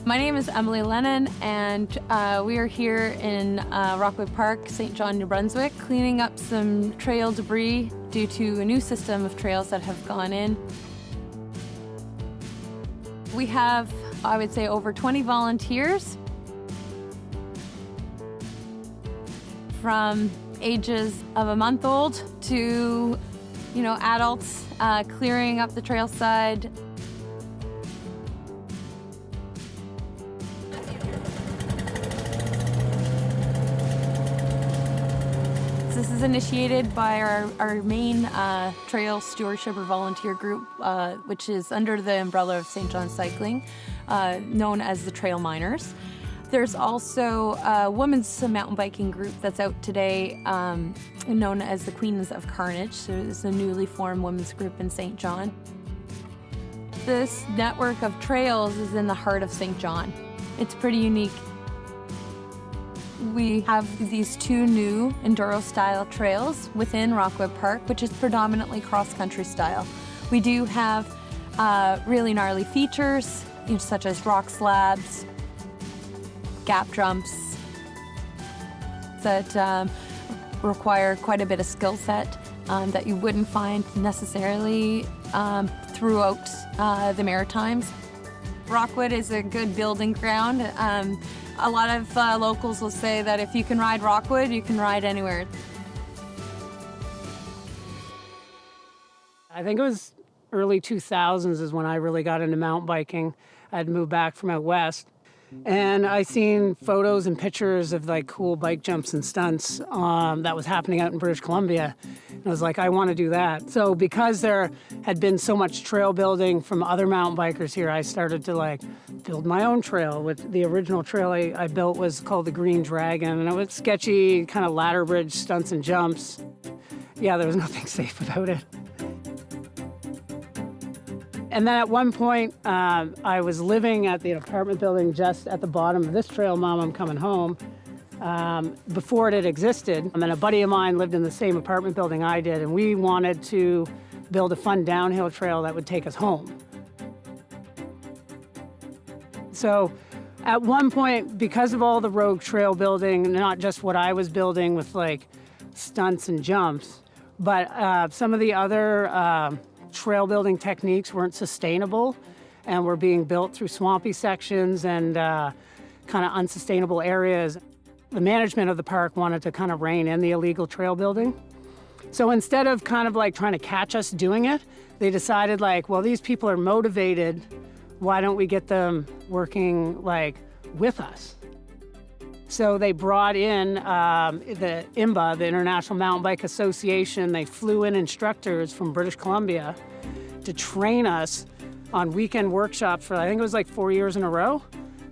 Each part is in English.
My name is Emily Lennon, and we are here in Rockwood Park, St. John, New Brunswick, cleaning up some trail debris due to a new system of trails that have gone in. We have, I would say, over 20 volunteers from ages of a month old to, adults clearing up the trail side. This is initiated by our main trail stewardship or volunteer group, which is under the umbrella of St. John Cycling, known as the Trail Miners. There's also a women's mountain biking group that's out today, known as the Queens of Carnage. So it's a newly formed women's group in St. John. This network of trails is in the heart of St. John. It's pretty unique. We have these two new enduro-style trails within Rockwood Park, which is predominantly cross-country style. We do have really gnarly features, such as rock slabs, gap jumps, that require quite a bit of skill set that you wouldn't find necessarily throughout the Maritimes. Rockwood is a good building ground. A lot of locals will say that if you can ride Rockwood, you can ride anywhere. I think it was early 2000s is when I really got into mountain biking. I'd moved back from out west, and I seen photos and pictures of cool bike jumps and stunts that was happening out in British Columbia. And I was like, I want to do that. So because there had been so much trail building from other mountain bikers here, I started to build my own trail. With the original trail I built was called the Green Dragon, and it was sketchy, kind of ladder bridge stunts and jumps. Yeah, there was nothing safe about it. And then at one point, I was living at the apartment building just at the bottom of this trail, Mom, I'm Coming Home, before it had existed. And then a buddy of mine lived in the same apartment building I did, and we wanted to build a fun downhill trail that would take us home. So at one point, because of all the rogue trail building, not just what I was building with stunts and jumps, but some of the other trail building techniques weren't sustainable and were being built through swampy sections and kind of unsustainable areas. The management of the park wanted to kind of rein in the illegal trail building. So instead of kind of trying to catch us doing it, they decided well, these people are motivated. Why don't we get them working with us? So they brought in the IMBA, the International Mountain Bike Association. They flew in instructors from British Columbia to train us on weekend workshops for, I think it was 4 years in a row,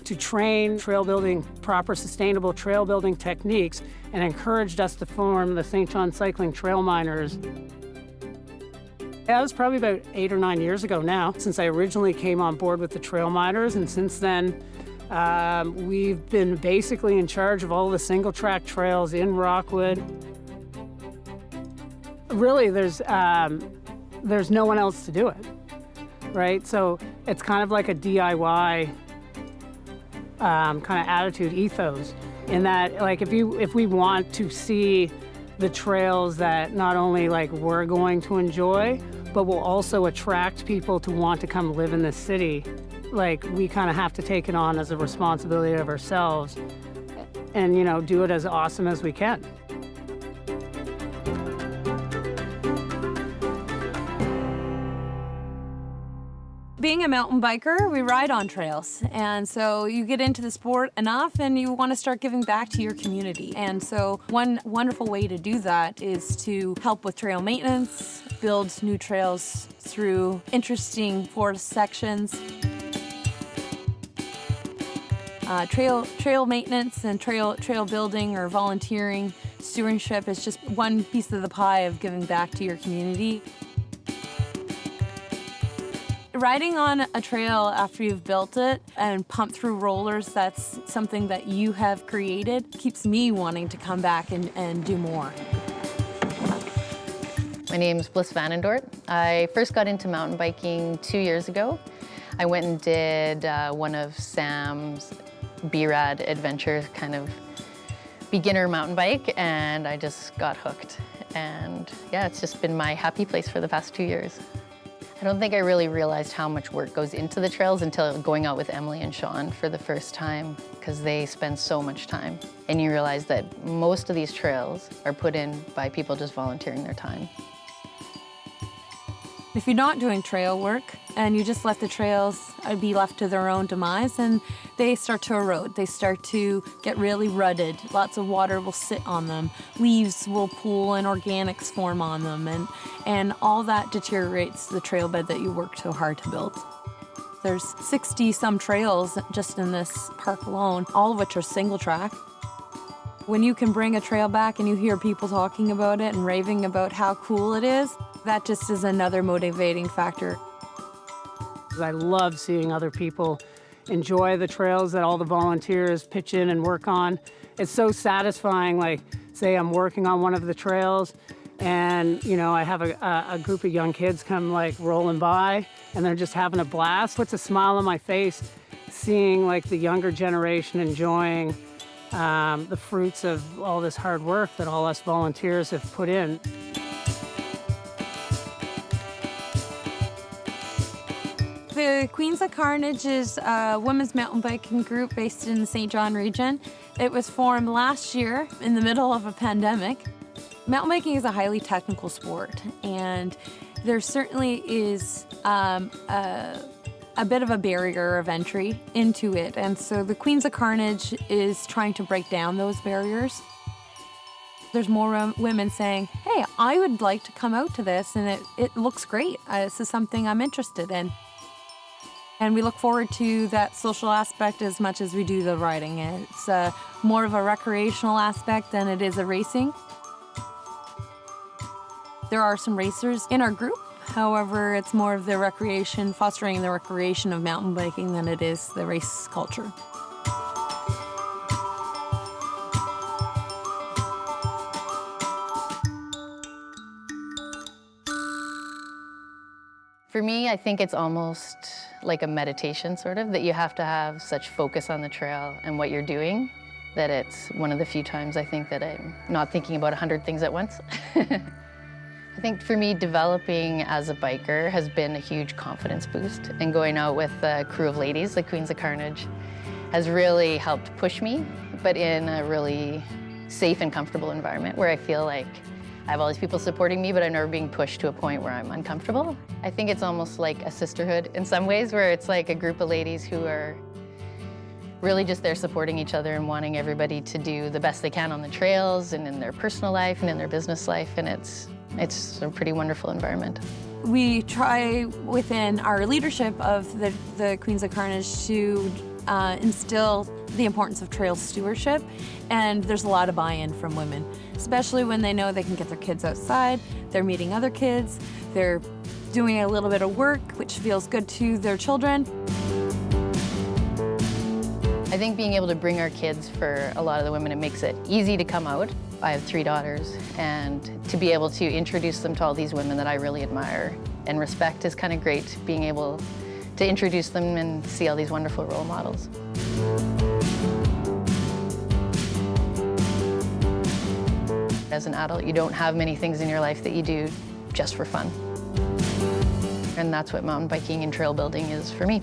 to train trail building, proper sustainable trail building techniques, and encouraged us to form the St. John Cycling Trail Miners. That was probably about 8 or 9 years ago now, since I originally came on board with the Trail Miners, and since then, we've been basically in charge of all the single track trails in Rockwood. Really, there's no one else to do it, right? So it's kind of like a DIY kind of attitude, ethos, in that if we want to see the trails that not only we're going to enjoy, but will also attract people to want to come live in this city, we kind of have to take it on as a responsibility of ourselves and, do it as awesome as we can. Being a mountain biker, we ride on trails. And so you get into the sport enough and you want to start giving back to your community. And so one wonderful way to do that is to help with trail maintenance, build new trails through interesting forest sections. Trail maintenance and trail building or volunteering, stewardship is just one piece of the pie of giving back to your community. Riding on a trail after you've built it and pumped through rollers, that's something that you have created, keeps me wanting to come back and do more. My name's Bliss Vanendort. I first got into mountain biking 2 years ago. I went and did one of Sam's B-Rad adventure kind of beginner mountain bike, and I just got hooked. And yeah, it's just been my happy place for the past 2 years. I don't think I really realized how much work goes into the trails until going out with Emily and Sean for the first time, because they spend so much time. And you realize that most of these trails are put in by people just volunteering their time. If you're not doing trail work and you just let the trails be left to their own demise, and they start to erode. They start to get really rutted. Lots of water will sit on them. Leaves will pool and organics form on them, and all that deteriorates the trail bed that you worked so hard to build. There's 60-some trails just in this park alone, all of which are single track. When you can bring a trail back and you hear people talking about it and raving about how cool it is, that just is another motivating factor. I love seeing other people enjoy the trails that all the volunteers pitch in and work on. It's so satisfying, like, say I'm working on one of the trails and, you know, I have a group of young kids come like rolling by and they're just having a blast. Puts a smile on my face seeing like the younger generation enjoying the fruits of all this hard work that all us volunteers have put in. The Queens of Carnage is a women's mountain biking group based in the St. John region. It was formed last year in the middle of a pandemic. Mountain biking is a highly technical sport, and there certainly is a bit of a barrier of entry into it. And so the Queens of Carnage is trying to break down those barriers. There's more women saying, hey, I would like to come out to this, and it looks great. This is something I'm interested in. And we look forward to that social aspect as much as we do the riding. It's more of a recreational aspect than it is a racing. There are some racers in our group. However, it's more of the recreation, fostering the recreation of mountain biking than it is the race culture. For me, I think it's almost like a meditation, sort of, that you have to have such focus on the trail and what you're doing, that it's one of the few times I think that I'm not thinking about 100 things at once. I think for me, developing as a biker has been a huge confidence boost, and going out with a crew of ladies, the Queens of Carnage, has really helped push me, but in a really safe and comfortable environment where I feel like I have all these people supporting me, but I'm never being pushed to a point where I'm uncomfortable. I think it's almost like a sisterhood in some ways, where it's like a group of ladies who are really just there supporting each other and wanting everybody to do the best they can on the trails and in their personal life and in their business life, and it's a pretty wonderful environment. We try within our leadership of the Queens of Carnage to instill the importance of trail stewardship, and there's a lot of buy-in from women, especially when they know they can get their kids outside, they're meeting other kids, they're doing a little bit of work which feels good to their children. I think being able to bring our kids, for a lot of the women, it makes it easy to come out. I have 3 daughters, and to be able to introduce them to all these women that I really admire and respect is kind of great, being able to introduce them and see all these wonderful role models. As an adult, you don't have many things in your life that you do just for fun. And that's what mountain biking and trail building is for me.